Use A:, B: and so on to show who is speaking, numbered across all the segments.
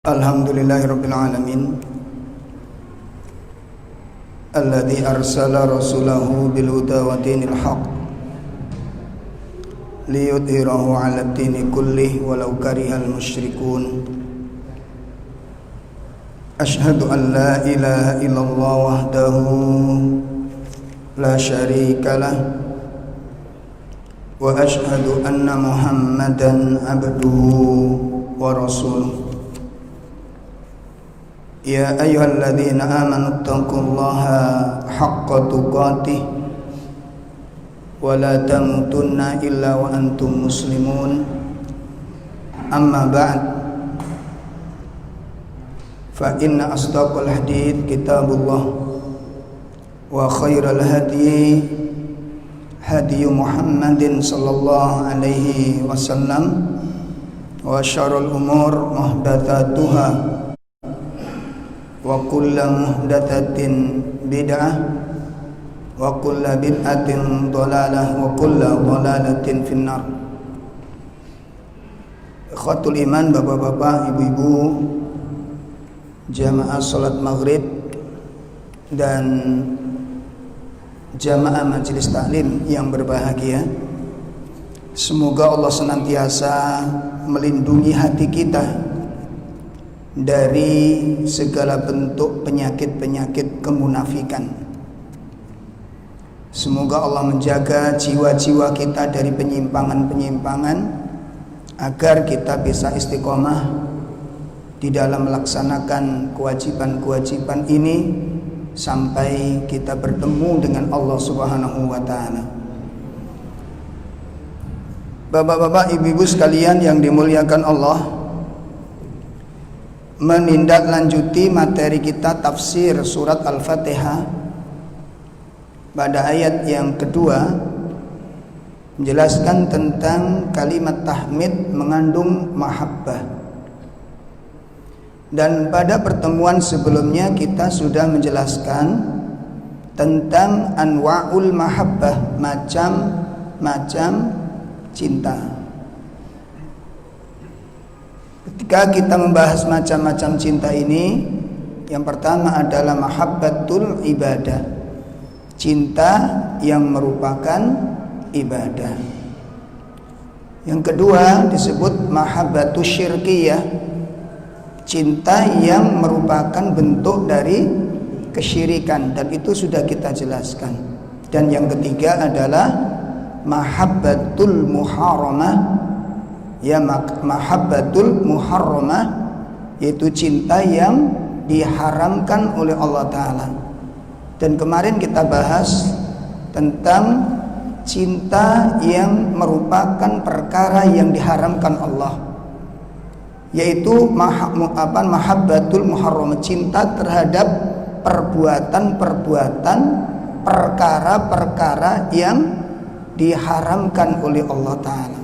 A: Alhamdulillahirabbil alamin alladzi arsala rasulahu bil huda wa dinil haqq liyudhhirahu 'alad dini kullih walau karihal musyrikun. Asyhadu an la ilaha illallah wahdahu la syarikalah wa asyhadu anna Muhammadan abduhu wa rasuluh. Ya ayyuhalladzina amanu taqullaha haqqa tuqatih wa la tamutunna illa wa antum muslimun. Amma ba'd, fa inna asdaqal hadits kitabullah wa khairal hadyi hadyu Muhammadin sallallahu alaihi wasallam wa syarrul umur muhdatsatuha wa kullu muhdatsatin bid'ah wa kullu bid'atin dhalalah wa kullu dhalalatin finnar. Ikhwatul iman, bapak-bapak, ibu-ibu, jamaah salat maghrib dan jamaah majelis taklim yang berbahagia, semoga Allah senantiasa melindungi hati kita dari segala bentuk penyakit-penyakit kemunafikan. Semoga Allah menjaga jiwa-jiwa kita dari penyimpangan-penyimpangan agar kita bisa istiqomah di dalam melaksanakan kewajiban-kewajiban ini sampai kita bertemu dengan Allah Subhanahu wa taala. Bapak-bapak, ibu-ibu sekalian yang dimuliakan Allah, menindaklanjuti materi kita tafsir surat Al-Fatihah pada ayat yang kedua, menjelaskan tentang kalimat tahmid mengandung mahabbah. Dan pada pertemuan sebelumnya kita sudah menjelaskan tentang anwa'ul mahabbah, macam-macam cinta. Ketika kita membahas macam-macam cinta ini, yang pertama adalah mahabbatul ibadah, cinta yang merupakan ibadah. Yang kedua disebut mahabbatus syirkiyah, cinta yang merupakan bentuk dari kesyirikan, dan itu sudah kita jelaskan. Dan yang ketiga adalah mahabbatul muharramah, ya mahabbatul muharramah, yaitu cinta yang diharamkan oleh Allah Ta'ala. Dan kemarin kita bahas tentang cinta yang merupakan perkara yang diharamkan Allah, yaitu mahabbatul muharramah, cinta terhadap perbuatan-perbuatan, perkara-perkara yang diharamkan oleh Allah Ta'ala.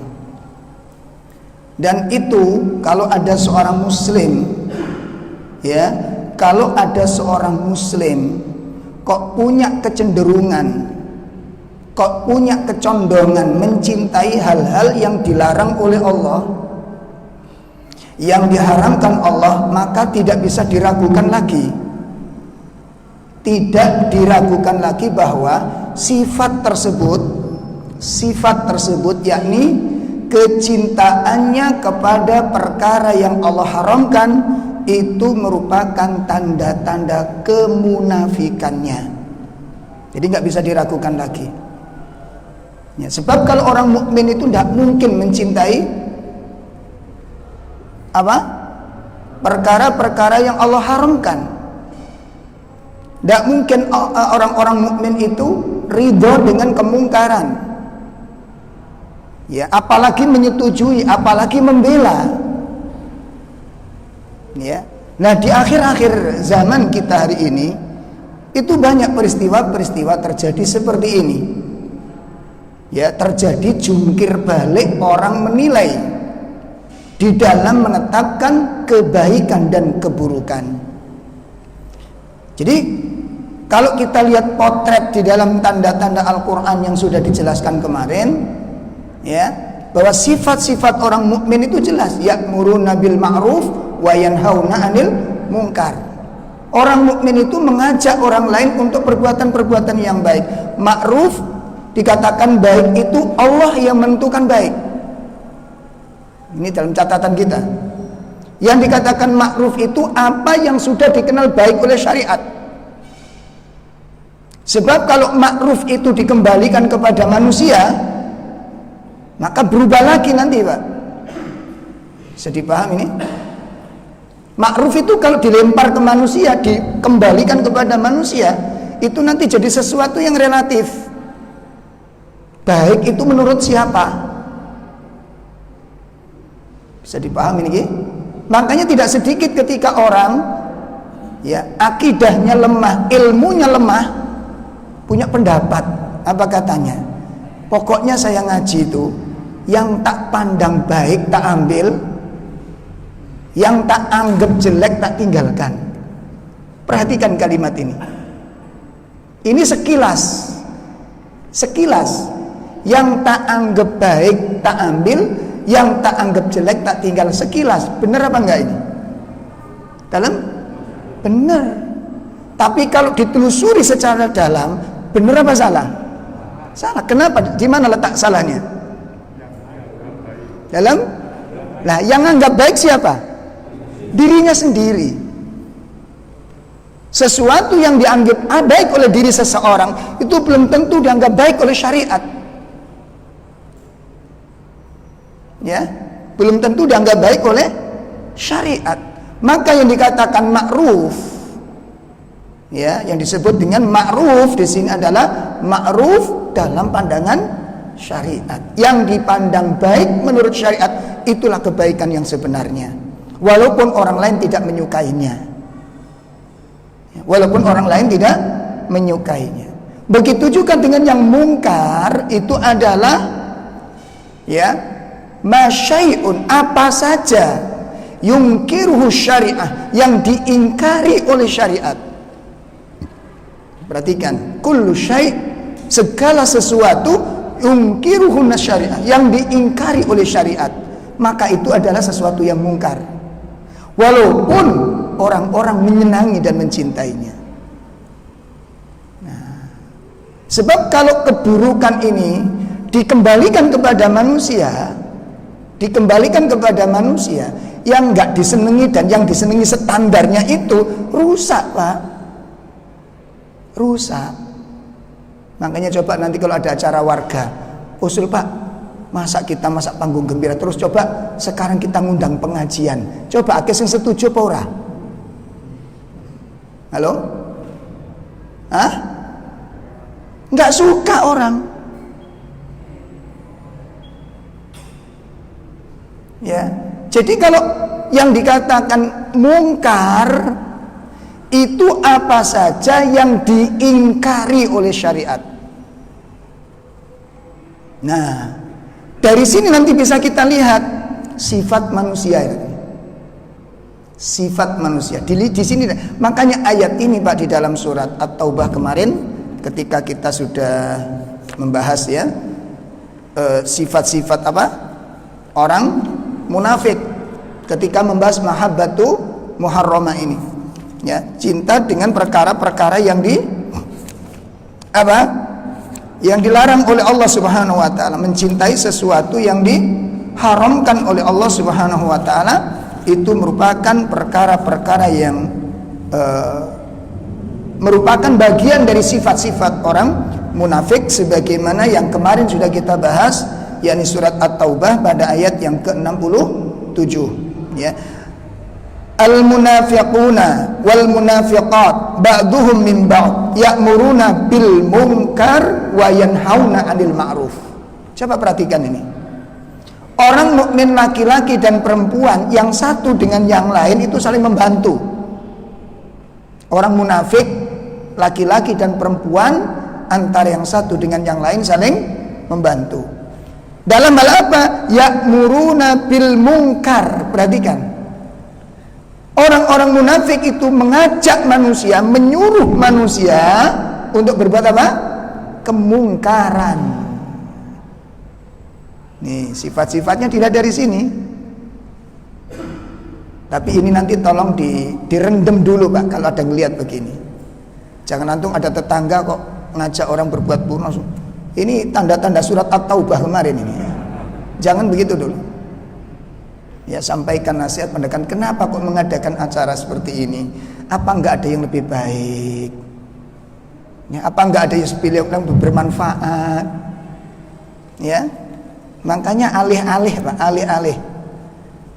A: Dan itu kalau ada seorang muslim, ya, kalau ada seorang muslim kok punya kecenderungan, kok punya kecondongan mencintai hal-hal yang dilarang oleh Allah, yang diharamkan Allah, maka tidak bisa diragukan lagi. Tidak diragukan lagi bahwa sifat tersebut yakni kecintaannya kepada perkara yang Allah haramkan itu merupakan tanda-tanda kemunafikannya. Jadi nggak bisa diragukan lagi. Ya, sebab kalau orang mukmin itu tidak mungkin mencintai apa? Perkara-perkara yang Allah haramkan. Tidak mungkin orang-orang mukmin itu ridho dengan kemungkaran. Ya, apalagi menyetujui, apalagi membela. Ya. Nah, di akhir-akhir zaman kita hari ini itu banyak peristiwa-peristiwa terjadi seperti ini. Ya, terjadi jungkir balik orang menilai di dalam menetapkan kebaikan dan keburukan. Jadi, kalau kita lihat potret di dalam tanda-tanda Al-Qur'an yang sudah dijelaskan kemarin, ya, bahwa sifat-sifat orang mukmin itu jelas, ya'muruna bil ma'ruf wa yanhauna 'anil munkar. Orang mukmin itu mengajak orang lain untuk perbuatan-perbuatan yang baik. Ma'ruf dikatakan baik itu Allah yang menentukan baik. Ini dalam catatan kita. Yang dikatakan ma'ruf itu apa yang sudah dikenal baik oleh syariat. Sebab kalau ma'ruf itu dikembalikan kepada manusia, maka berubah lagi nanti, Pak. Bisa dipahami ini? Ma'ruf itu kalau dilempar ke manusia, dikembalikan kepada manusia, itu nanti jadi sesuatu yang relatif. Baik itu menurut siapa? Bisa dipahami ini? Makanya tidak sedikit ketika orang akidahnya lemah, ilmunya lemah, punya pendapat. Apa katanya? Pokoknya saya ngaji itu yang tak pandang baik tak ambil, yang tak anggap jelek tak tinggalkan. Perhatikan kalimat ini. Ini sekilas. Yang tak anggap baik tak ambil, yang tak anggap jelek tak tinggal. Sekilas, benar apa enggak ini? Dalam? Benar. Tapi kalau ditelusuri secara dalam, benar apa salah? Salah. Kenapa? Di mana letak salahnya? Dalam? Nah, yang anggap baik siapa? Dirinya sendiri. Sesuatu yang dianggap baik oleh diri seseorang itu belum tentu dianggap baik oleh syariat. Ya, belum tentu dianggap baik oleh syariat. Maka yang dikatakan ma'ruf, yang disebut dengan ma'ruf di sini adalah ma'ruf dalam pandangan syariat. Yang dipandang baik menurut syariat, itulah kebaikan yang sebenarnya. Walaupun orang lain tidak menyukainya. Begitu juga dengan yang mungkar, itu adalah masyai'un, apa saja yungkiruhu syariah, yang diingkari oleh syariat. Perhatikan, kullu syai', segala sesuatu yungkiruhu syariah, yang diingkari oleh syariat, maka itu adalah sesuatu yang mungkar, walaupun orang-orang menyenangi dan mencintainya. Sebab kalau keburukan ini dikembalikan kepada manusia, yang nggak disenangi dan yang disenangi standarnya itu rusak, Pak. Rusak. Makanya coba nanti kalau ada acara warga, usul Pak, masa kita masak panggung gembira terus, coba sekarang kita ngundang pengajian. Coba akeh sing setuju apa ora? Halo? Hah? Nggak suka orang. Jadi kalau yang dikatakan mungkar itu apa saja yang diingkari oleh syariat. Nah, dari sini nanti bisa kita lihat sifat manusia. Sifat manusia. Di sini makanya ayat ini, Pak, di dalam surat At-Taubah kemarin ketika kita sudah membahas sifat-sifat orang munafik, ketika membahas mahabbatu muharramah ini, cinta dengan perkara-perkara yang yang dilarang oleh Allah Subhanahu wa taala, mencintai sesuatu yang diharamkan oleh Allah Subhanahu wa taala, itu merupakan perkara-perkara yang merupakan bagian dari sifat-sifat orang munafik, sebagaimana yang kemarin sudah kita bahas, yakni surat At-Taubah pada ayat yang ke-67. Al-munafiquna wal munafiqat ba'duhum min ba'd ya'muruna bil munkar wa yanhauna 'anil ma'ruf. Coba perhatikan ini. Orang mukmin laki-laki dan perempuan yang satu dengan yang lain itu saling membantu. Orang munafik laki-laki dan perempuan antara yang satu dengan yang lain saling membantu. Dalam hal apa? Ya'muruna bil munkar. Perhatikan. Orang-orang munafik itu mengajak manusia, menyuruh manusia untuk berbuat apa? Kemungkaran. Nih, sifat-sifatnya dilihat dari sini. Tapi ini nanti tolong direndam dulu Pak kalau ada yang lihat begini. Jangan nanti ada tetangga kok ngajak orang berbuat buruk. Ini tanda-tanda surat At-Taubah kemarin ini. Jangan begitu dulu. Ya, sampaikan nasihat pendekan. Kenapa kok mengadakan acara seperti ini? Apa enggak ada yang lebih baik? Ya, apa enggak ada yang sepilihan bermanfaat? Ya, makanya alih-alih Pak, alih-alih.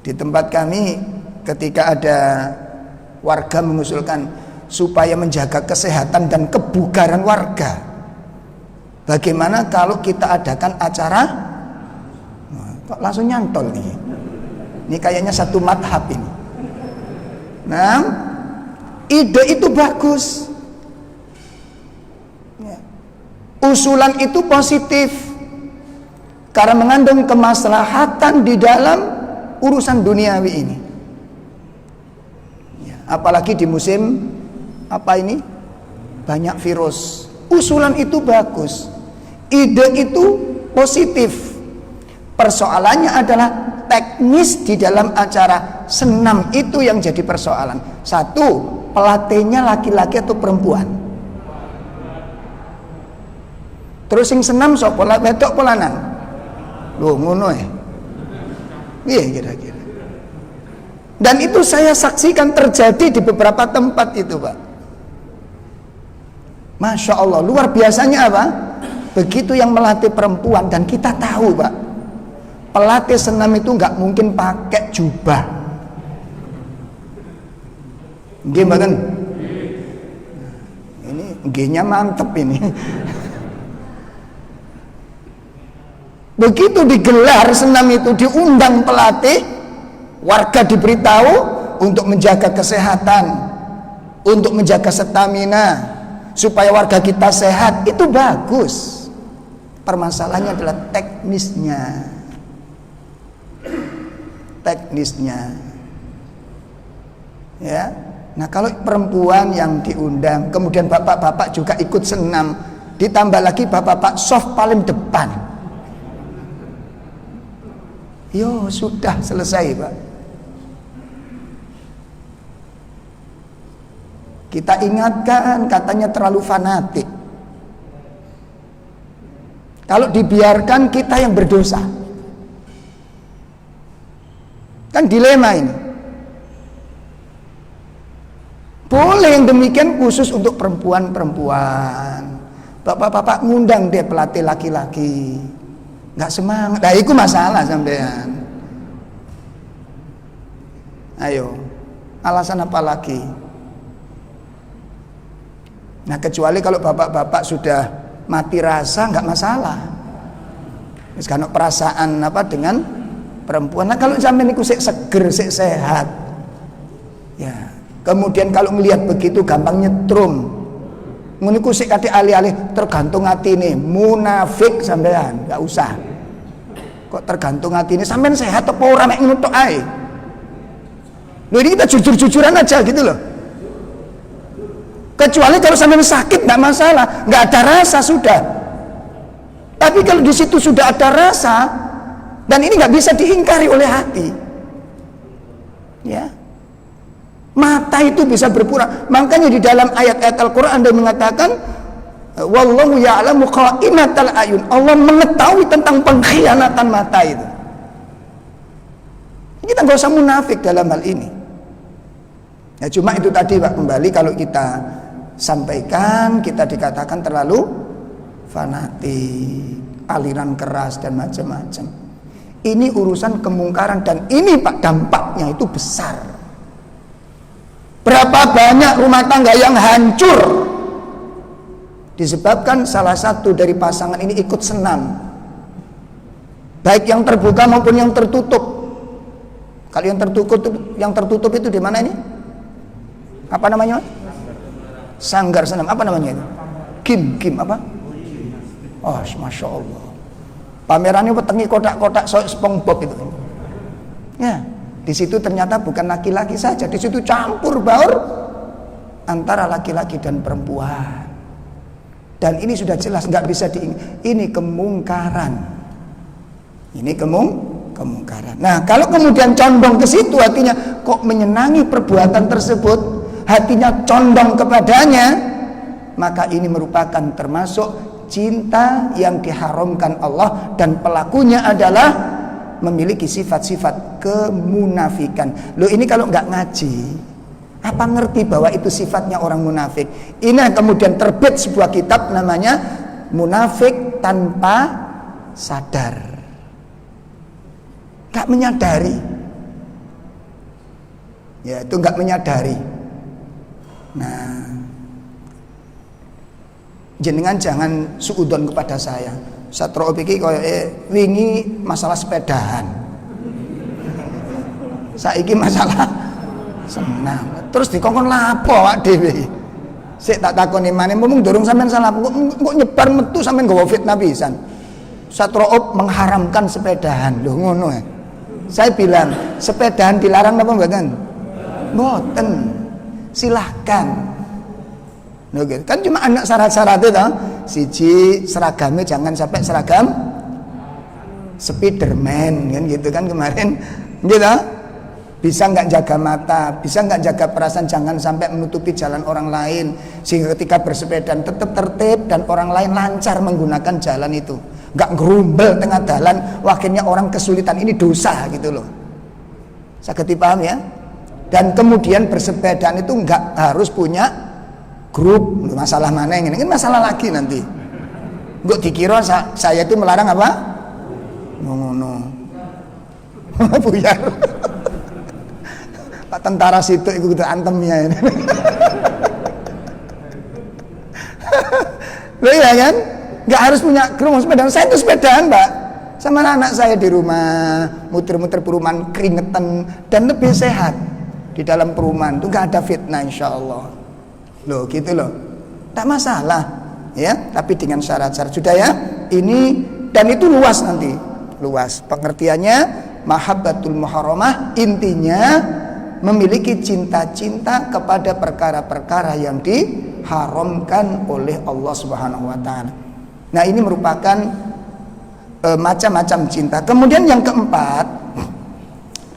A: Di tempat kami ketika ada warga mengusulkan supaya menjaga kesehatan dan kebugaran warga, bagaimana kalau kita adakan acara? Kok langsung nyantol nih? Ini kayaknya satu madhab ini. Nah, ide itu bagus. Ya. Usulan itu positif karena mengandung kemaslahatan di dalam urusan duniawi ini. Ya, apalagi di musim apa ini? Banyak virus. Usulan itu bagus. Ide itu positif. Persoalannya adalah teknis di dalam acara senam itu yang jadi persoalan. Satu, pelatihnya laki-laki atau perempuan. Terus yang senam sapa wedok apa lanang? Loh ngono iya kira-kira. Dan itu saya saksikan terjadi di beberapa tempat itu Pak. Masya Allah, luar biasanya apa? Begitu yang melatih perempuan, dan kita tahu Pak, pelatih senam itu nggak mungkin pakai jubah. Gimana? Ini G-nya mantep ini. Begitu digelar senam itu, diundang pelatih, warga diberitahu untuk menjaga kesehatan, untuk menjaga stamina, supaya warga kita sehat, itu bagus. Permasalahannya adalah teknisnya. Ya. Nah, kalau perempuan yang diundang, kemudian bapak-bapak juga ikut senam, ditambah lagi bapak-bapak soft paling depan, yo sudah selesai Pak. Kita ingatkan, katanya terlalu fanatik. Kalau dibiarkan kita yang berdosa. Kan dilema ini. Boleh yang demikian khusus untuk perempuan-perempuan. Bapak-bapak ngundang dia pelatih laki-laki. Nggak semangat. Nah, itu masalah sampean. Ayo, alasan apa lagi? Nah, kecuali kalau bapak-bapak sudah mati rasa, nggak masalah. Karena perasaan apa dengan perempuan. Nah, kalau sampean niku sik seger, sik sehat, ya. Kemudian kalau melihat begitu gampang nyetrum. Ngono iku sik kate alih-alih tergantung atine, munafik sampean, nggak usah. Kok tergantung atine, sampean sehat apa ora mek ngono tok ae. Loh, ini kita jujur-jujuran aja gitu loh. Kecuali kalau sampean sakit nggak masalah, nggak ada rasa sudah. Tapi kalau di situ sudah ada rasa, dan ini nggak bisa diingkari oleh hati, ya. Mata itu bisa berpura. Makanya di dalam ayat-ayat Al-Quran ada mengatakan, wallahu ya'lamu kha'inatal ayun. Allah mengetahui tentang pengkhianatan mata itu. Kita nggak usah munafik dalam hal ini. Ya, cuma itu tadi Pak, kembali kalau kita sampaikan, kita dikatakan terlalu fanatik, aliran keras dan macam-macam. Ini urusan kemungkaran, dan ini Pak dampaknya itu besar. Berapa banyak rumah tangga yang hancur disebabkan salah satu dari pasangan ini ikut senam, baik yang terbuka maupun yang tertutup. Kalau yang tertutup itu di mana ini? Apa namanya? Sanggar senam. Apa namanya itu? Kim apa? Oh, masya Allah. Pamerannya petengi kotak-kotak SpongeBob itu. Ya. Di situ ternyata bukan laki-laki saja, di situ campur baur antara laki-laki dan perempuan. Dan ini sudah jelas nggak bisa ini kemungkaran. Ini kemungkaran. Nah, kalau kemudian condong ke situ hatinya, kok menyenangi perbuatan tersebut, hatinya condong kepadanya, maka ini merupakan termasuk cinta yang diharamkan Allah, dan pelakunya adalah memiliki sifat-sifat kemunafikan. Loh, ini kalau nggak ngaji, apa ngerti bahwa itu sifatnya orang munafik? Ini yang kemudian terbit sebuah kitab namanya Munafik Tanpa Sadar. Nggak menyadari, ya itu nggak menyadari. Nah, jenengan jangan suudon kepada saya. Satro iki koyo wingi masalah sepedahan, saiki masalah senam. Terus dikongkon lapo awak dhewe. Sik tak takoni maneh, mung durung sampean salah, kok nyebar metu sampean nggawa fitnah pisan. Satro mengharamkan sepedahan. Lho ngono ya. Saya bilang, sepedahan dilarang apa mboten? Mboten. Silahkan. Oke, kan cuma anak syarat-syarat itu, siji seragamnya jangan sampai seragam Spiderman kan gitu kan kemarin, gitu. Bisa nggak jaga mata, bisa nggak jaga perasaan, jangan sampai menutupi jalan orang lain, sehingga ketika bersepeda tetap tertib dan orang lain lancar menggunakan jalan itu, nggak gerumbel tengah jalan, akhirnya orang kesulitan, ini dosa gitu loh. Saya paham ya. Dan kemudian bersepedaan itu nggak harus punya grup. Masalah mana yang ini masalah lagi nanti. Nggak dikira saya itu melarang apa? Ngono. Buyar. Pak tentara situ ikut antemnya ini. Loh iya kan? Nggak harus punya grup sepedaan. Saya itu sepedaan, Pak. Sama anak saya di rumah, muter-muter perumahan keringetan dan lebih sehat di dalam perumahan. Itu nggak ada fitnah, insya Allah. Loh gitu loh, tak masalah ya, tapi dengan syarat-syarat. Sudah ya, ini dan itu luas nanti, luas pengertiannya. Mahabbatul muharramah intinya memiliki cinta-cinta kepada perkara-perkara yang diharamkan oleh Allah Subhanahu wa taala. Nah, ini merupakan macam-macam cinta. Kemudian yang keempat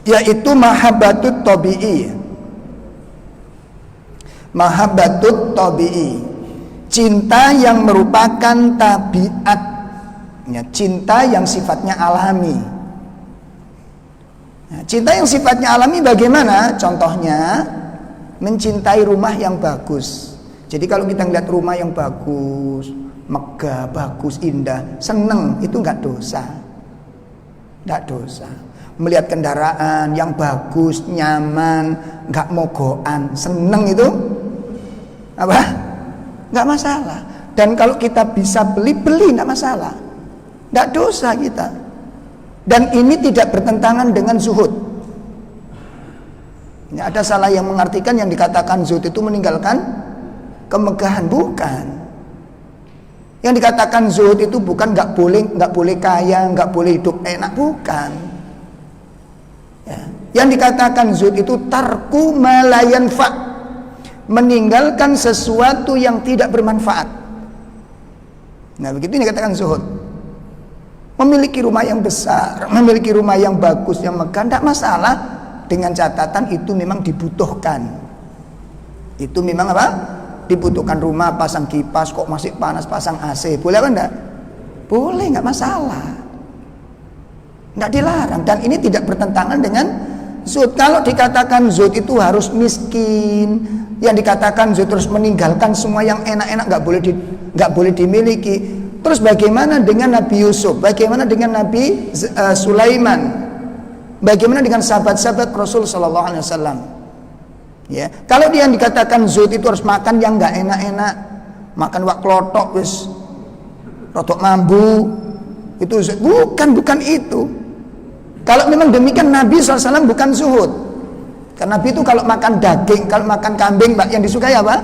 A: yaitu mahabbatut tabi'i. Mahabbatut tabi'i, cinta yang merupakan tabiat, ya, cinta yang sifatnya alami. Nah, cinta yang sifatnya alami bagaimana? Contohnya mencintai rumah yang bagus. Jadi kalau kita lihat rumah yang bagus, megah, bagus, indah, seneng, itu nggak dosa, nggak dosa. Melihat kendaraan yang bagus, nyaman, nggak mogokan, seneng, itu apa? Nggak masalah. Dan kalau kita bisa beli nggak masalah, nggak dosa kita. Dan ini tidak bertentangan dengan zuhud. Ini ada salah yang mengartikan yang dikatakan zuhud itu meninggalkan kemegahan, bukan. Yang dikatakan zuhud itu bukan nggak boleh kaya, nggak boleh hidup enak, bukan. Ya. Yang dikatakan zuhud itu tarku ma la yanfa', meninggalkan sesuatu yang tidak bermanfaat. Nah, begitu ini dikatakan zuhud. Memiliki rumah yang besar, memiliki rumah yang bagus, yang megah, tidak masalah, dengan catatan itu memang dibutuhkan. Itu memang apa? Dibutuhkan. Rumah pasang kipas kok masih panas, pasang AC, boleh apa enggak? Boleh, nggak masalah, nggak dilarang. Dan ini tidak bertentangan dengan zuhud. Kalau dikatakan zuhud itu harus miskin, yang dikatakan zuhud terus meninggalkan semua yang enak-enak, nggak boleh dimiliki. Terus bagaimana dengan Nabi Yusuf? Bagaimana dengan Nabi Sulaiman? Bagaimana dengan sahabat-sahabat Rasul Sallallahu Alaihi Wasallam? Ya, kalau dia yang dikatakan zuhud itu harus makan yang nggak enak-enak, makan wak klotok wis rotok mambu, itu bukan itu. Kalau memang demikian Nabi SAW bukan zuhud. Karena Nabi itu kalau makan daging, kalau makan kambing, yang disukai apa?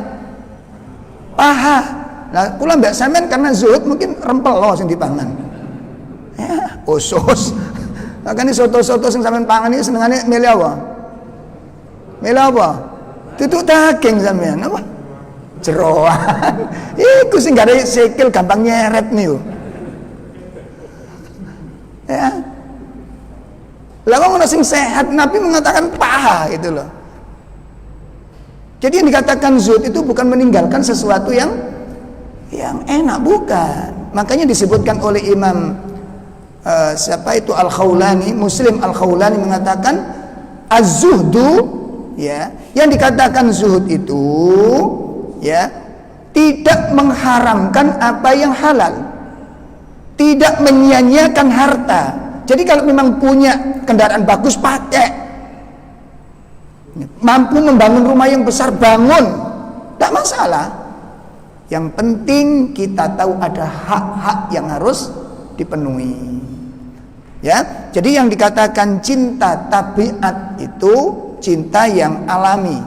A: Paha. Nah, kula mbak sampean karena zuhud mungkin rempel loh sing dipangan. Ya, usus. Makane soto-soto sing sampean pangan iki senengane milih apa? Milih apa? Tutuk daging sampean apa? Jeroan. Iku sing gak ada sikil gampang nyeret niku. Ya. Lah wong ana sing sehat Nabi mengatakan paha gitu loh. Jadi yang dikatakan zuhud itu bukan meninggalkan sesuatu yang enak, bukan. Makanya disebutkan oleh Imam siapa itu Al-Khawlani, Muslim Al-Khawlani mengatakan az-zuhdu, ya, yang dikatakan zuhud itu ya tidak mengharamkan apa yang halal, tidak menyia-nyiakan harta. Jadi kalau memang punya kendaraan bagus pakai, mampu membangun rumah yang besar bangun, tidak masalah. Yang penting kita tahu ada hak-hak yang harus dipenuhi. Ya, jadi yang dikatakan cinta tabiat itu cinta yang alami.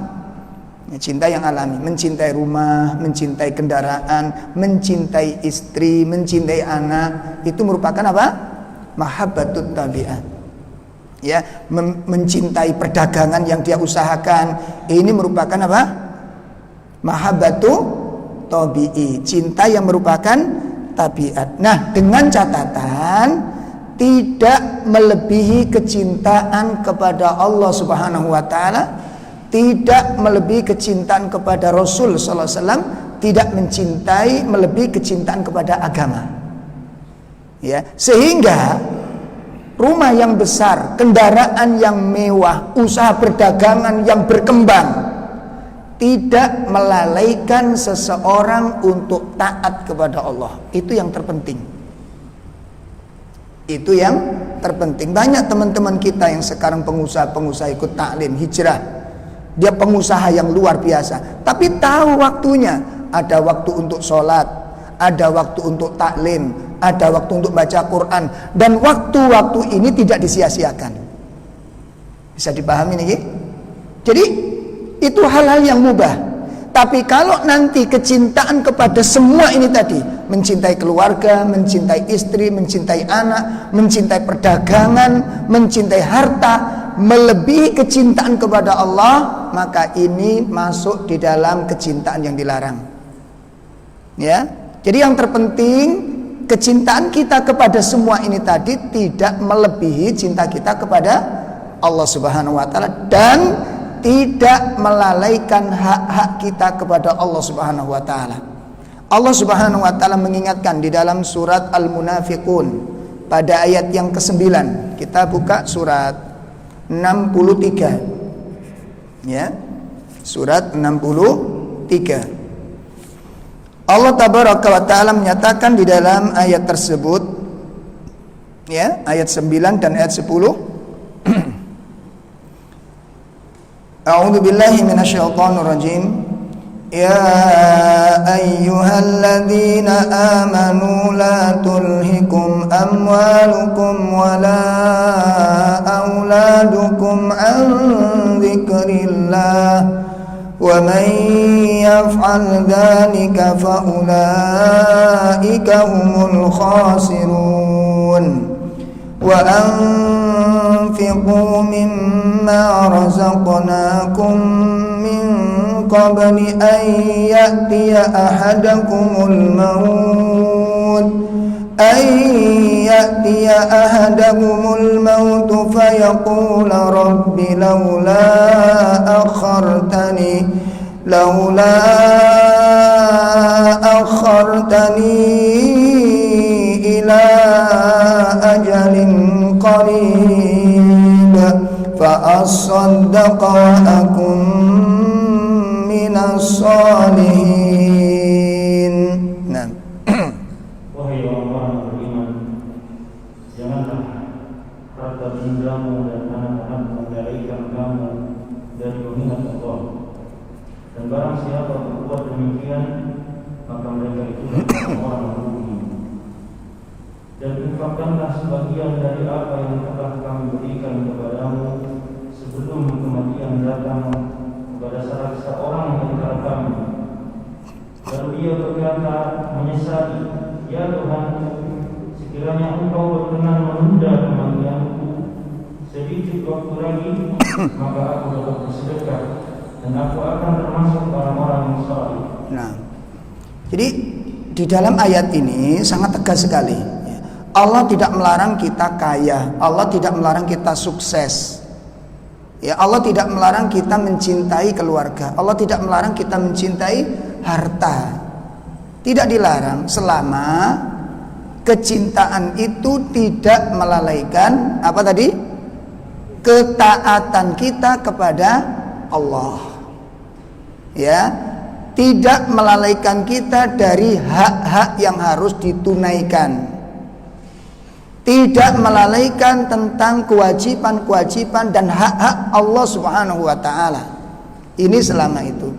A: Ya, cinta yang alami, mencintai rumah, mencintai kendaraan, mencintai istri, mencintai anak, itu merupakan apa? Mahabbatut tabiat. Ya, mencintai perdagangan yang dia usahakan, ini merupakan apa? Mahabbatu tabi'i, cinta yang merupakan tabiat. Nah, dengan catatan tidak melebihi kecintaan kepada Allah Subhanahu wa taala, tidak melebihi kecintaan kepada Rasul sallallahu alaihi wasallam, tidak mencintai melebihi kecintaan kepada agama. Ya, sehingga rumah yang besar, kendaraan yang mewah, usaha perdagangan yang berkembang tidak melalaikan seseorang untuk taat kepada Allah. Itu yang terpenting. Itu yang terpenting. Banyak teman-teman kita yang sekarang pengusaha-pengusaha ikut taklim, hijrah. Dia pengusaha yang luar biasa, tapi tahu waktunya. Ada waktu untuk sholat, ada waktu untuk taklim, ada waktu untuk baca Quran, dan waktu-waktu ini tidak disia-siakan. Bisa dipahami nih? Jadi itu hal-hal yang mubah. Tapi kalau nanti kecintaan kepada semua ini tadi, mencintai keluarga, mencintai istri, mencintai anak, mencintai perdagangan, mencintai harta, melebihi kecintaan kepada Allah, maka ini masuk di dalam kecintaan yang dilarang. Ya, jadi yang terpenting kecintaan kita kepada semua ini tadi tidak melebihi cinta kita kepada Allah Subhanahu wa taala dan tidak melalaikan hak-hak kita kepada Allah Subhanahu wa taala. Allah Subhanahu wa taala mengingatkan di dalam surat Al-Munafiqun pada ayat yang ke-9. Kita buka surat 63. Ya. Surat 63. Allah tabaraka wa taala menyatakan di dalam ayat tersebut, ya, ayat 9 dan ayat 10. A'udzu billahi minasyaitonir rajim. Ya ayyuhalladzina amanu la tulhikum amwalukum wala auladukum an dzikrillah wa man yaf'al dzalika fa ulaika humul khasirun. Wa anfiqu mimma razaqnakum min qabli an ya'tiya ahadakumul maut fayaqula rabbi laula akhartani ila ajalin qarib fa asaddaqa wa akum minas salihin. Nah.
B: Wahai orang-orang yang beriman, janganlah harta bendamu dan anak-anakmu melarikan kamu dari mengingat Allah. Dan barang siapa berbuat demikian, maka mereka itu orang rugi. Dan infakkanlah sebagian dari apa yang telah kami berikan kepadamu sebelum kematian datang kepada salah seorang di antara kami. Lalu dia berkata menyesali, ya Tuhan, sekiranya Engkau berkenan menunda kematianku sedikit waktu lagi, maka aku dapat bersedekah dan aku akan termasuk orang-orang yang saleh.
A: Nah, jadi di dalam ayat ini sangat tegas sekali. Allah tidak melarang kita kaya, Allah tidak melarang kita sukses. Ya, Allah tidak melarang kita mencintai keluarga, Allah tidak melarang kita mencintai harta. Tidak dilarang selama kecintaan itu tidak melalaikan apa tadi? Ketaatan kita kepada Allah. Ya, tidak melalaikan kita dari hak-hak yang harus ditunaikan. Tidak melalaikan tentang kewajiban-kewajiban dan hak-hak Allah Subhanahu wa taala. Ini selama itu.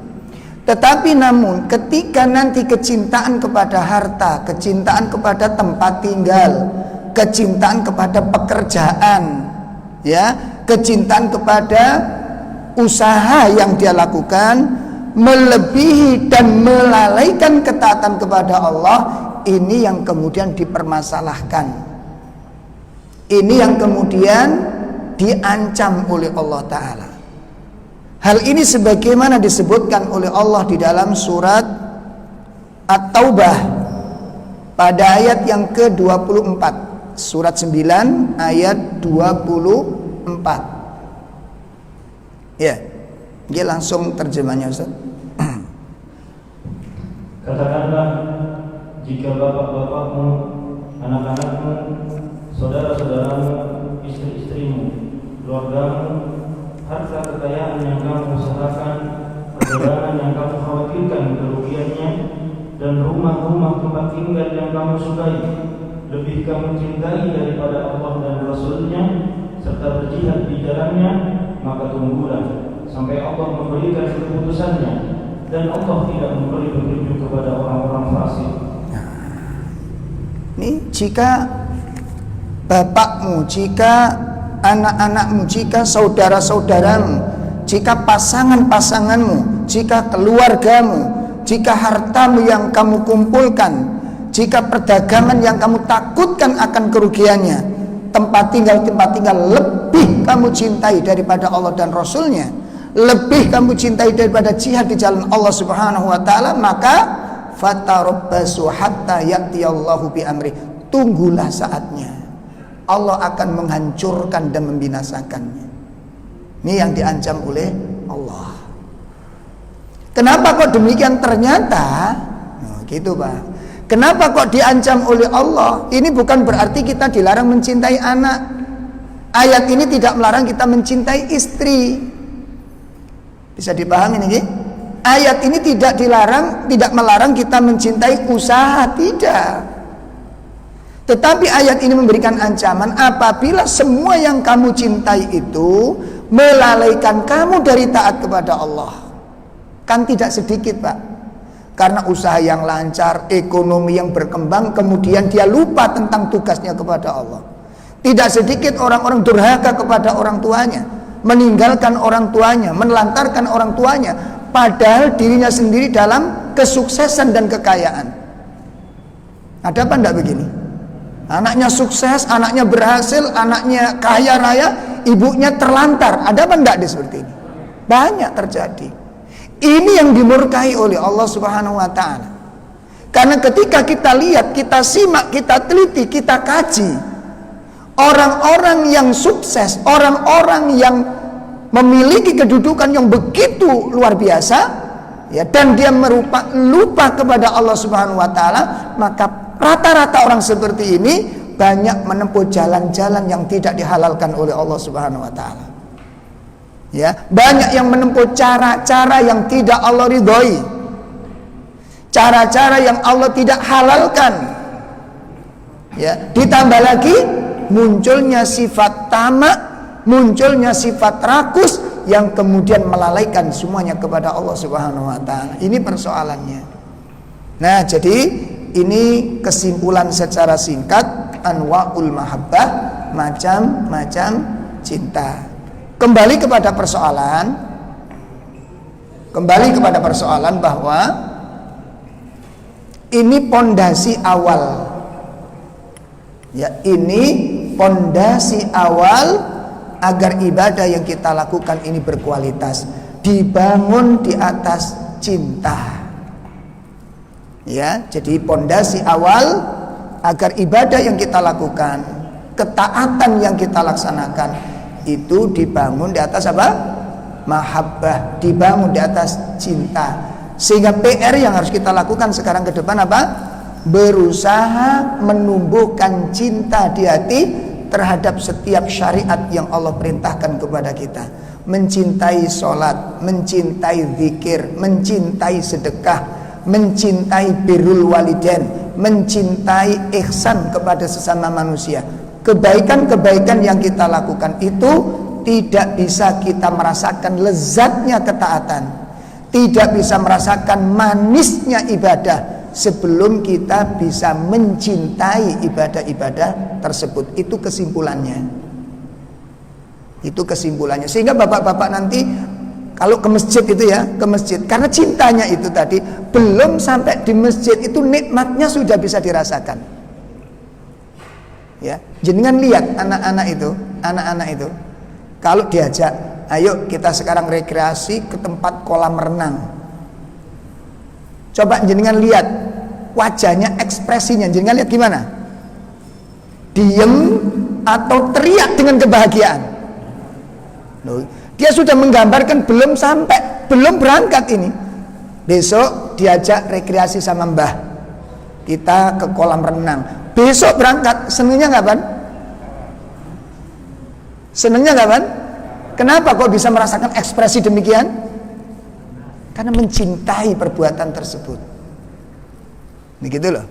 A: Tetapi namun ketika nanti kecintaan kepada harta, kecintaan kepada tempat tinggal, kecintaan kepada pekerjaan, ya, kecintaan kepada usaha yang dia lakukan melebihi dan melalaikan ketaatan kepada Allah, ini yang kemudian dipermasalahkan. Ini yang kemudian diancam oleh Allah Ta'ala. Hal ini sebagaimana disebutkan oleh Allah di dalam surat At-Taubah pada ayat yang ke-24. Surat 9 ayat 24. Ya, dia langsung terjemahnya Ustaz.
B: Katakanlah, jika bapak-bapakmu, anak-anakmu, saudara-saudaramu, istri-istrimu, keluargamu, harta kekayaan yang kamu usahakan, perjalanan yang kamu khawatirkan kerugiannya, dan rumah-rumah tempat tinggal yang kamu sukai, lebih kamu cintai daripada Allah dan Rasul-Nya, serta berjihad di jalannya, maka tunggulah sampai Allah memberikan keputusannya, dan Allah tidak memberi petunjuk kepada orang-orang fasik.
A: Ini jika bapakmu, jika anak-anakmu, jika saudara-saudaramu, jika pasangan-pasanganmu, jika keluargamu, jika hartamu yang kamu kumpulkan, jika perdagangan yang kamu takutkan akan kerugiannya, tempat tinggal lebih kamu cintai daripada Allah dan Rasul-Nya, lebih kamu cintai daripada jihad di jalan Allah Subhanahu wa taala, maka fatarabbasu hatta ya'tiyallahu bi amri. Tunggulah saatnya Allah akan menghancurkan dan membinasakannya. Ini yang diancam oleh Allah. Kenapa kok demikian? Ternyata gitu Pak. Kenapa kok diancam oleh Allah? Ini bukan berarti kita dilarang mencintai anak. Ayat ini tidak melarang kita mencintai istri. Bisa dipahami ini? Ayat ini tidak melarang kita mencintai usaha, tidak. Tetapi ayat ini memberikan ancaman apabila semua yang kamu cintai itu melalaikan kamu dari taat kepada Allah. Kan tidak sedikit Pak. Karena usaha yang lancar, ekonomi yang berkembang, kemudian dia lupa tentang tugasnya kepada Allah. Tidak sedikit orang-orang durhaka kepada orang tuanya, meninggalkan orang tuanya, menelantarkan orang tuanya, padahal dirinya sendiri dalam kesuksesan dan kekayaan. Ada apa enggak begini? Anaknya sukses, anaknya berhasil, anaknya kaya raya, ibunya terlantar. Ada apa enggak di seperti ini? Banyak terjadi. Ini yang dimurkai oleh Allah Subhanahu wa taala. Karena ketika kita lihat, kita simak, kita teliti, kita kaji, orang-orang yang sukses, orang-orang yang memiliki kedudukan yang begitu luar biasa, ya, dan dia lupa kepada Allah Subhanahu wa taala, maka rata-rata orang seperti ini banyak menempuh jalan-jalan yang tidak dihalalkan oleh Allah Subhanahu wa taala. Ya, banyak yang menempuh cara-cara yang tidak Allah ridhoi. Cara-cara yang Allah tidak halalkan. Ya, ditambah lagi munculnya sifat tamak, munculnya sifat rakus yang kemudian melalaikan semuanya kepada Allah Subhanahu wa taala. Ini persoalannya. Nah, jadi ini kesimpulan secara singkat anwaul mahabbah, macam-macam cinta. Kembali kepada persoalan bahwa ini pondasi awal. Ya, ini pondasi awal agar ibadah yang kita lakukan ini berkualitas, dibangun di atas cinta. Ya, jadi pondasi awal agar ibadah yang kita lakukan, ketaatan yang kita laksanakan itu dibangun di atas apa? Mahabbah, dibangun di atas cinta. Sehingga PR yang harus kita lakukan sekarang ke depan apa? Berusaha menumbuhkan cinta di hati terhadap setiap syariat yang Allah perintahkan kepada kita. Mencintai sholat, mencintai zikir, mencintai sedekah, mencintai birrul walidain, mencintai ihsan kepada sesama manusia. Kebaikan-kebaikan yang kita lakukan itu tidak bisa kita merasakan lezatnya ketaatan, tidak bisa merasakan manisnya ibadah sebelum kita bisa mencintai ibadah-ibadah tersebut. Itu kesimpulannya. Itu kesimpulannya. Sehingga bapak-bapak nanti kalau ke masjid itu ya, ke masjid, karena cintanya itu tadi, belum sampai di masjid itu nikmatnya sudah bisa dirasakan. Ya, jenengan lihat anak-anak itu kalau diajak, ayo kita sekarang rekreasi ke tempat kolam renang. Coba jenengan lihat wajahnya, ekspresinya, jenengan lihat gimana? Diem atau teriak dengan kebahagiaan? Loh, dia sudah menggambarkan belum sampai, belum berangkat ini. Besok diajak rekreasi sama mbah, kita ke kolam renang. Besok berangkat, senengnya kapan? Senengnya kapan? Kenapa kok bisa merasakan ekspresi demikian? Karena mencintai perbuatan tersebut. Begitu loh.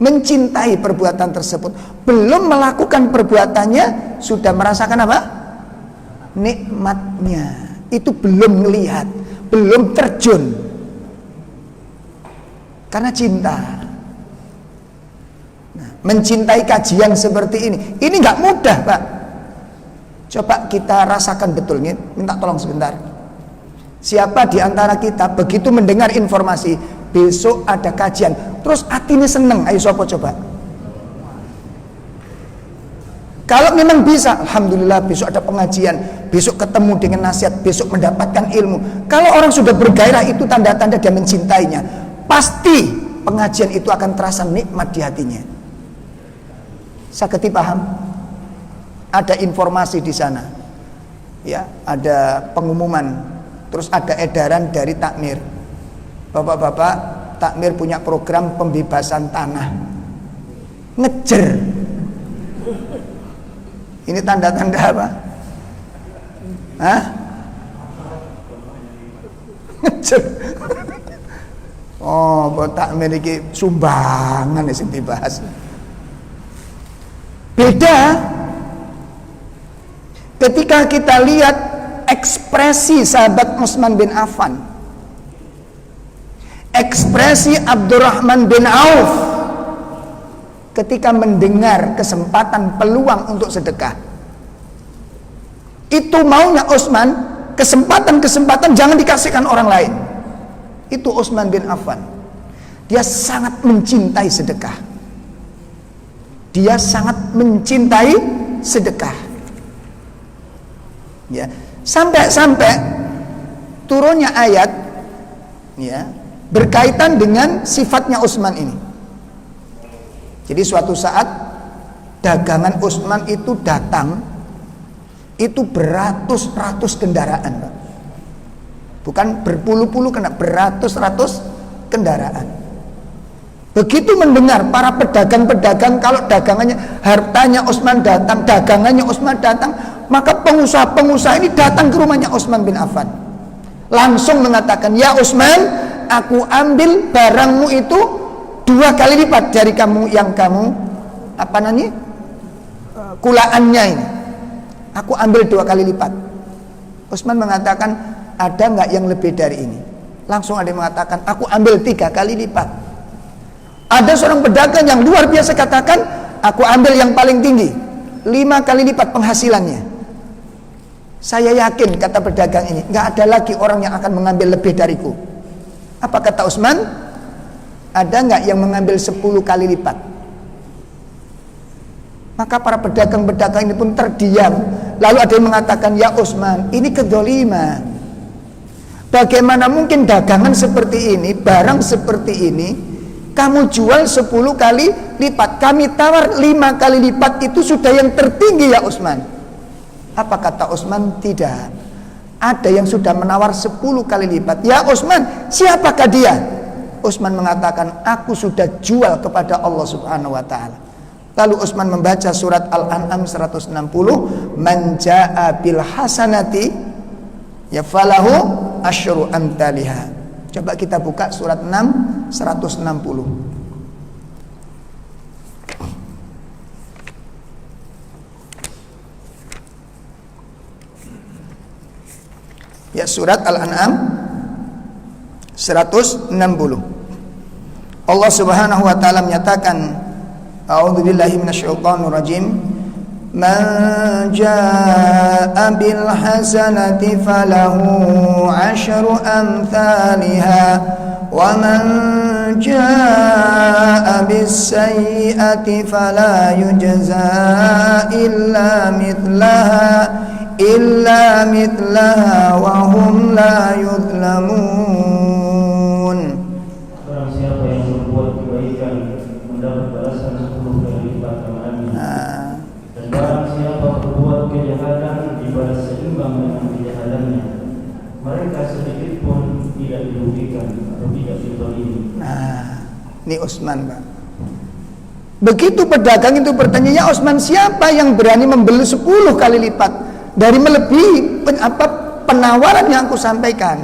A: Mencintai perbuatan tersebut, belum melakukan perbuatannya sudah merasakan apa? Nikmatnya. Itu belum melihat, belum terjun. Karena cinta. Mencintai kajian seperti ini nggak mudah, Pak. Coba kita rasakan betul nih. Minta tolong sebentar. Siapa di antara kita begitu mendengar informasi besok ada kajian, terus hatinya seneng? Ayo sopo coba. Kalau memang bisa, alhamdulillah besok ada pengajian, besok ketemu dengan nasihat, besok mendapatkan ilmu. Kalau orang sudah bergairah, itu tanda-tanda dia mencintainya. Pasti pengajian itu akan terasa nikmat di hatinya. Saketi paham? Ada informasi di sana, ya, ada pengumuman, terus ada edaran dari takmir. Bapak-bapak, takmir punya program pembebasan tanah. Ngejer. Ini tanda-tanda apa? Hah? Ngejer. Oh, buat takmir ini sumbangan yang dibahas. Beda ketika kita lihat ekspresi sahabat Utsman bin Affan, ekspresi Abdurrahman bin Auf ketika mendengar kesempatan peluang untuk sedekah. Itu maunya Utsman, kesempatan-kesempatan jangan dikasihkan orang lain. Itu Utsman bin Affan. Dia sangat mencintai sedekah. Dia sangat mencintai sedekah. Ya, sampai turunnya ayat ya berkaitan dengan sifatnya Utsman ini. Jadi suatu saat dagangan Utsman itu datang, itu beratus-ratus kendaraan, Pak. Bukan berpuluh-puluh, kena beratus-ratus kendaraan. Begitu mendengar para pedagang-pedagang kalau dagangannya, hartanya Utsman datang, dagangannya Utsman datang, maka pengusaha-pengusaha ini datang ke rumahnya Utsman bin Affan. Langsung mengatakan, "Ya Utsman, aku ambil barangmu itu 2 kali lipat dari kamu yang kamu kulaannya ini. Aku ambil 2 kali lipat." Utsman mengatakan, "Ada nggak yang lebih dari ini?" Langsung ada yang mengatakan, "Aku ambil 3 kali lipat." Ada seorang pedagang yang luar biasa katakan, "Aku ambil yang paling tinggi, 5 kali lipat penghasilannya." Saya yakin, kata pedagang ini, nggak ada lagi orang yang akan mengambil lebih dariku. Apa kata Utsman? Ada nggak yang mengambil 10 kali lipat? Maka para pedagang-pedagang ini pun terdiam. Lalu ada yang mengatakan, "Ya Utsman, ini kedzaliman. Bagaimana mungkin dagangan seperti ini, barang seperti ini Kamu jual 10 kali lipat, kami tawar 5 kali lipat, itu sudah yang tertinggi ya Utsman. Apa kata Utsman? Tidak. Ada yang sudah menawar 10 kali lipat. Ya Utsman, siapakah dia? Utsman mengatakan, aku sudah jual kepada Allah Subhanahu wa taala. Lalu Utsman membaca surat Al-An'am 160, man jaa bil hasanati ya falahu asyru amthaliha. Coba kita buka surat 6 160. Ya, surat Al-An'am 160. Allah Subhanahu wa taala menyatakan, a'udzubillahi minasyaitonir rajim. Man jaa'a bil hasanati falahu 'asyru amthaliha wa man jaa'a bis sayyi'ati fala yujza illa mithlaha wa hum la yuzlamun.
B: Barang siapa yang berbuat kebaikan mendapat balasan 10 kali lipat amalannya. Dan barang siapa berbuat kejahatan dibalas seimbang dengan kejahatannya. Mereka sedikit pun tidak dirugikan atau tidak dizalimi.
A: Nah, ini Utsman, Pak. Begitu pedagang itu bertanya, ya Utsman, siapa yang berani membeli 10 kali lipat dari melebihi penawaran yang aku sampaikan?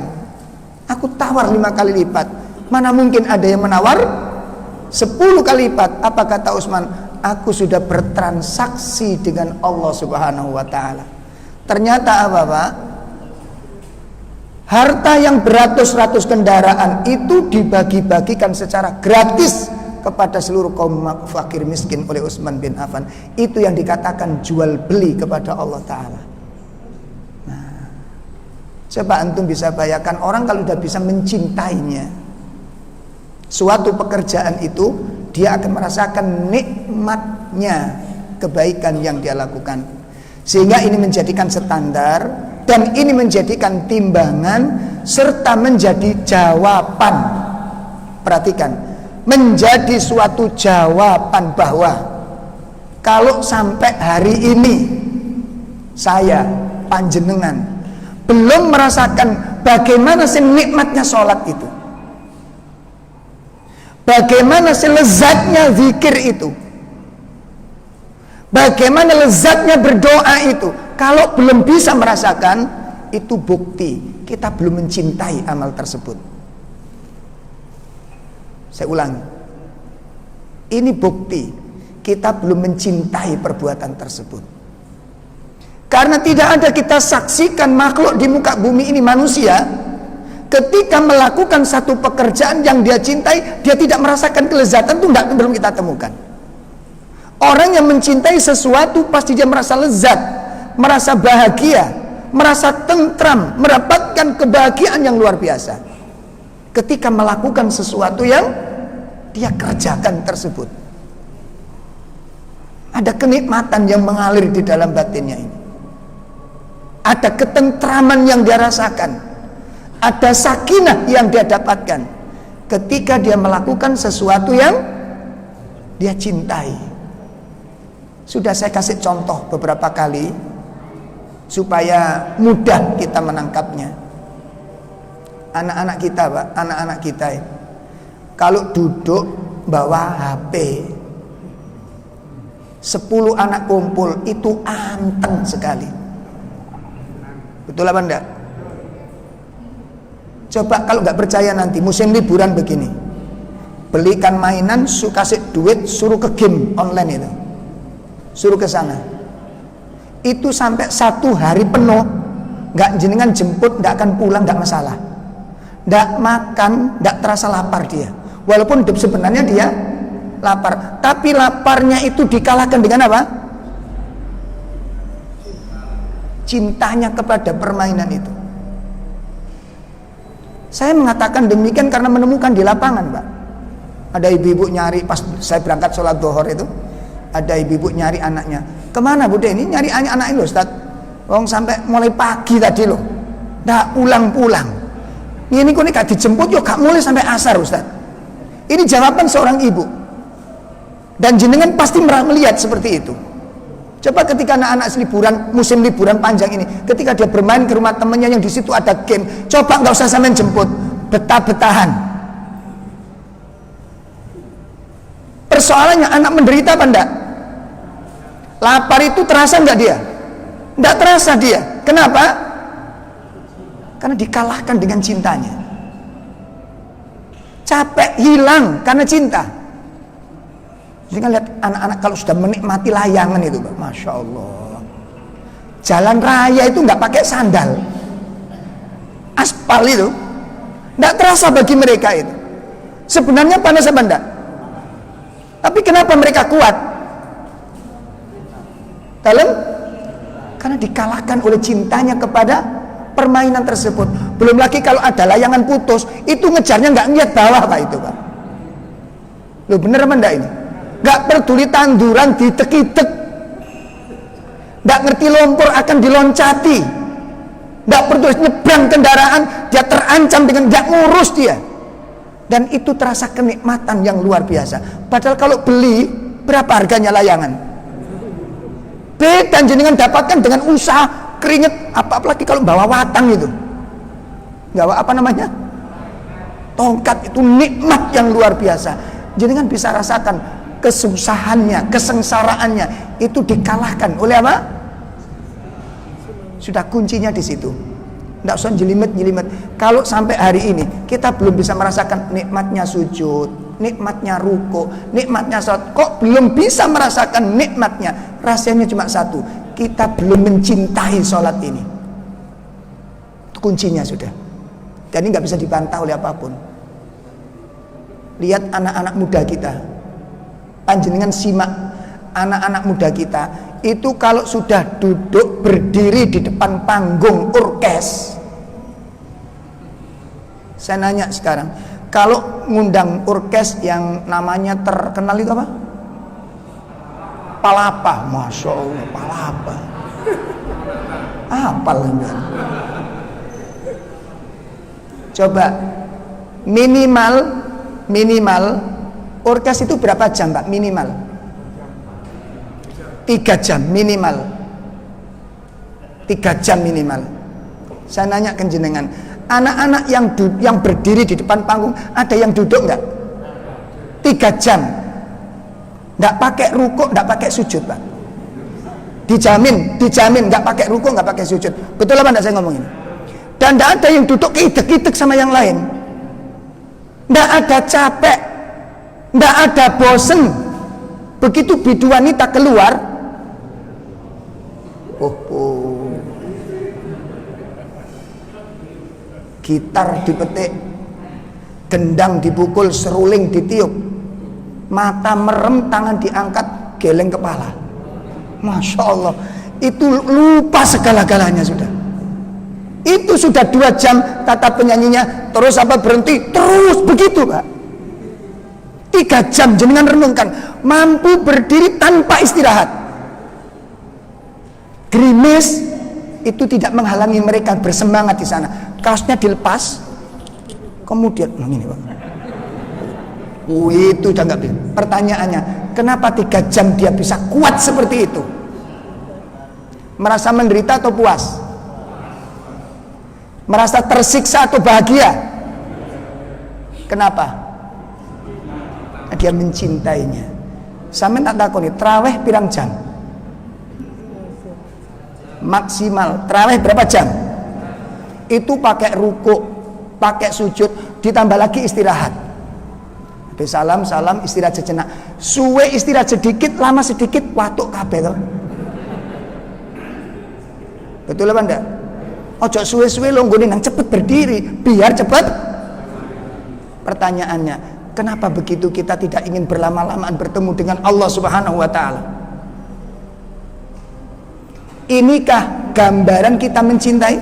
A: Aku tawar 5 kali lipat. Mana mungkin ada yang menawar 10 kali lipat? Apa kata Utsman? Aku sudah bertransaksi dengan Allah Subhanahu wa taala. Ternyata apa, Pak? Harta yang beratus-ratus kendaraan itu dibagi-bagikan secara gratis kepada seluruh kaum fakir miskin oleh Utsman bin Affan. Itu yang dikatakan jual beli kepada Allah taala. Nah, coba antum bisa bayangkan orang kalau sudah bisa mencintainya suatu pekerjaan itu, dia akan merasakan nikmatnya kebaikan yang dia lakukan. Sehingga ini menjadikan standar dan ini menjadikan timbangan serta menjadi jawaban. Perhatikan, menjadi suatu jawaban bahwa kalau sampai hari ini saya panjenengan belum merasakan bagaimana sih nikmatnya sholat itu, bagaimana sih lezatnya zikir itu, bagaimana lezatnya berdoa itu, kalau belum bisa merasakan, itu bukti kita belum mencintai amal tersebut. Saya ulangi, ini bukti kita belum mencintai perbuatan tersebut. Karena tidak ada kita saksikan makhluk di muka bumi ini, manusia, ketika melakukan satu pekerjaan yang dia cintai, dia tidak merasakan kelezatan, itu belum kita temukan. Orang yang mencintai sesuatu pasti dia merasa lezat, merasa bahagia, merasa tentram, mendapatkan kebahagiaan yang luar biasa ketika melakukan sesuatu yang dia kerjakan tersebut. Ada kenikmatan yang mengalir di dalam batinnya ini, ada ketentraman yang dia rasakan, ada sakinah yang dia dapatkan ketika dia melakukan sesuatu yang dia cintai. Sudah saya kasih contoh beberapa kali supaya mudah kita menangkapnya. Anak-anak kita, Pak, anak-anak kita ini, kalau duduk bawa HP, 10 anak kumpul itu anteng sekali. Betul apa enggak? Coba kalau nggak percaya nanti musim liburan begini, belikan mainan, kasih duit, suruh ke game online itu, suruh ke sana. Itu sampai 1 hari penuh, nggak jenengan jemput, nggak akan pulang, nggak masalah. Nggak makan, nggak terasa lapar dia. Walaupun sebenarnya dia lapar, tapi laparnya itu dikalahkan dengan apa? Cintanya kepada permainan itu. Saya mengatakan demikian karena menemukan di lapangan, Pak. Ada ibu-ibu nyari, pas saya berangkat sholat zuhur itu, ada ibu-ibu nyari anaknya. Kemana Bude? Ini nyari anak ini loh, Ustaz. Wong sampai mulai pagi tadi loh, nggak pulang-pulang. Ini kok gak dijemput, yuk gak mulai sampai asar, Ustaz. Ini jawaban seorang ibu. Dan jenengan pasti melihat seperti itu. Coba ketika anak-anak liburan, musim liburan panjang ini, ketika dia bermain ke rumah temannya yang di situ ada game, coba nggak usah sampean jemput, betah-betahan. Persoalannya anak menderita apa enggak? Lapar itu terasa enggak dia? Enggak terasa dia. Kenapa? Karena dikalahkan dengan cintanya. Capek hilang karena cinta. Jadi kan lihat anak-anak kalau sudah menikmati layangan itu, Masya Allah. Jalan raya itu nggak pakai sandal, aspal itu, nggak terasa bagi mereka itu. Sebenarnya panas apa enggak? Tapi kenapa mereka kuat? Dalam? Karena dikalahkan oleh cintanya kepada permainan tersebut. Belum lagi kalau ada layangan putus, itu ngejarnya nggak ngeliat bawah Pak itu Pak. Loh bener apa enggak ini? Nggak peduli tanduran ditek-itek, nggak ngerti lumpur akan diloncati, nggak peduli nyebrang kendaraan dia terancam dengan nggak ngurus dia. Dan itu terasa kenikmatan yang luar biasa. Padahal kalau beli, berapa harganya layangan? Dan jenengan dapatkan dengan usaha, keringet, apalagi kalau bawa watang itu, bawa apa namanya? Tongkat, itu nikmat yang luar biasa. Jenengan bisa rasakan kesusahannya, kesengsaraannya, itu dikalahkan oleh apa? Sudah kuncinya di situ. Tidak usah jelimet-jelimet. Kalau sampai hari ini kita belum bisa merasakan nikmatnya sujud, nikmatnya ruku, nikmatnya salat, kok belum bisa merasakan nikmatnya? Rahasianya cuma satu, kita belum mencintai salat ini. Kuncinya sudah. Dan ini nggak bisa dibantah oleh apapun. Lihat anak-anak muda kita, panjenengan simak anak-anak muda kita itu kalau sudah duduk berdiri di depan panggung orkes. Saya nanya sekarang, kalau ngundang orkes yang namanya terkenal itu apa? Palapa, Masya Allah, Palapa. Apal enggak? Coba minimal orkes itu berapa jam Pak? Minimal 3 jam minimal. 3 jam minimal. Saya nanya ke jenengan, anak-anak yang berdiri di depan panggung, ada yang duduk enggak? 3 jam. Enggak pakai rukuk, enggak pakai sujud, Pak. Dijamin enggak pakai rukuk, enggak pakai sujud. Betul apa enggak saya ngomong ini? Dan enggak ada yang duduk keitek-itek sama yang lain. Enggak ada capek, enggak ada bosen. Begitu bidu wanita keluar, gitar dipetik, gendang dipukul, seruling ditiup, mata merem, tangan diangkat, geleng kepala. Masya Allah, itu lupa segala-galanya sudah. Itu sudah 2 jam, kata penyanyinya, terus apa berhenti? Terus begitu Pak. 3 jam jenengan renungkan, mampu berdiri tanpa istirahat. Gerimis itu tidak menghalangi mereka bersemangat di sana. Kaosnya dilepas, kemudian ini Pak. Itu udah nggak bisa. Pertanyaannya, kenapa 3 jam dia bisa kuat seperti itu? Merasa menderita atau puas? Merasa tersiksa atau bahagia? Kenapa? Dia mencintainya. Sampai tak takoni, traweh pirang jam? Maksimal traweh berapa jam? Itu pakai rukuk, pakai sujud, ditambah lagi istirahat. Habis salam istirahat sejenak. Suwe istirahat sedikit, lama sedikit, watuk kabeh to. Betul apa enggak? Ojo suwe-suwe lo nggone nang cepet berdiri, biar cepet. Pertanyaannya, kenapa begitu kita tidak ingin berlama-lamaan bertemu dengan Allah Subhanahu wa taala? Inikah gambaran kita mencintai?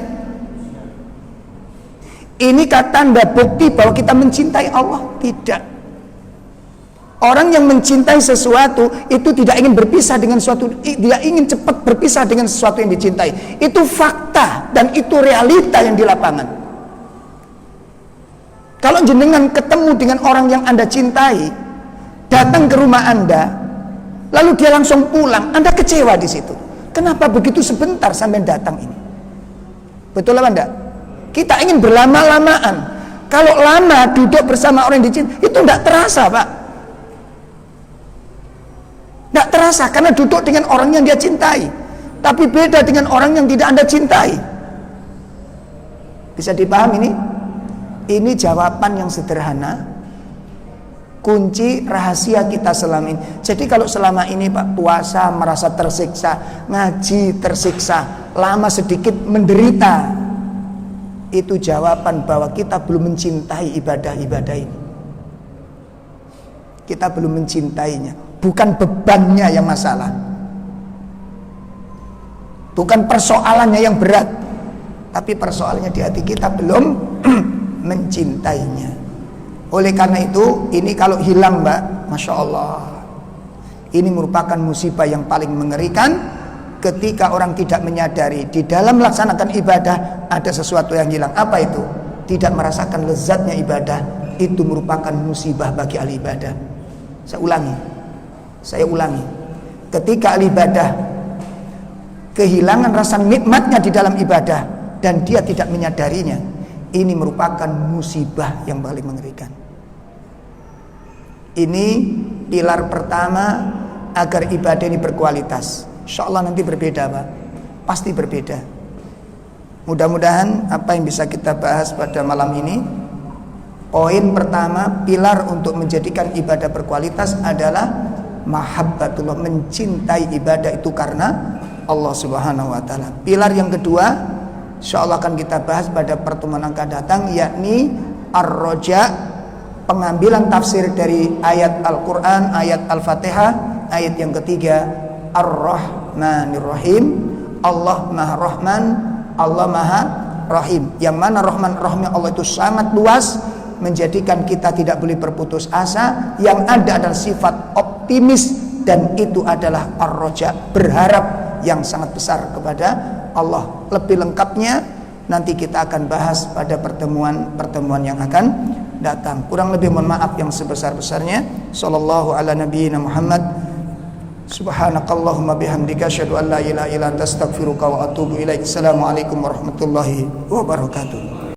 A: Inikah tanda bukti bahwa kita mencintai Allah? Tidak. Orang yang mencintai sesuatu itu tidak ingin berpisah dengan sesuatu, dia ingin cepat berpisah dengan sesuatu yang dicintai. Itu fakta dan itu realita yang di lapangan. Kalau jenengan ketemu dengan orang yang Anda cintai, datang ke rumah Anda, lalu dia langsung pulang, Anda kecewa di situ. Kenapa begitu sebentar sampai datang ini? Betul apa enggak? Kita ingin berlama-lamaan. Kalau lama duduk bersama orang yang dicintai, itu enggak terasa, Pak. Enggak terasa karena duduk dengan orang yang dia cintai. Tapi beda dengan orang yang tidak Anda cintai. Bisa dipahami ini? Ini jawaban yang sederhana, kunci rahasia kita selama ini. Jadi kalau selama ini Pak puasa merasa tersiksa, ngaji tersiksa, lama sedikit menderita, itu jawaban bahwa kita belum mencintai ibadah-ibadah ini. Kita belum mencintainya. Bukan bebannya yang masalah, bukan persoalannya yang berat, tapi persoalannya di hati kita belum mencintainya. Oleh karena itu, ini kalau hilang Mbak, Masya Allah, ini merupakan musibah yang paling mengerikan. Ketika orang tidak menyadari di dalam melaksanakan ibadah ada sesuatu yang hilang. Apa itu? Tidak merasakan lezatnya ibadah. Itu merupakan musibah bagi ahli ibadah. Saya ulangi. Ketika ahli ibadah kehilangan rasa nikmatnya di dalam ibadah dan dia tidak menyadarinya, ini merupakan musibah yang paling mengerikan. Ini pilar pertama agar ibadah ini berkualitas. Insya Allah nanti berbeda Pak, pasti berbeda. Mudah-mudahan apa yang bisa kita bahas pada malam ini, poin pertama, pilar untuk menjadikan ibadah berkualitas adalah mahabbatullah, mencintai ibadah itu karena Allah Subhanahu wa taala. Pilar yang kedua, insyaallah akan kita bahas pada pertemuan akan datang, yakni ar-roja, pengambilan tafsir dari ayat Al-Quran, ayat Al-Fatihah. Ayat yang ketiga, Ar-Rahmanir Rahim, Allah Maha Rahman, Allah Maha Rahim. Yang mana Rahman Rahimnya Allah itu sangat luas, menjadikan kita tidak boleh berputus asa. Yang ada adalah sifat optimis, dan itu adalah ar-roja, berharap yang sangat besar kepada Allah. Lebih lengkapnya nanti kita akan bahas pada pertemuan yang akan datang. Kurang lebih mohon maaf yang sebesar-besarnya. Sallallahu ala nabiyyina Muhammad. Subhanakallahumma bihamdika asyhadu an la ilaha illa anta astaghfiruka wa atubu ilaik. Assalamualaikum warahmatullahi wabarakatuh.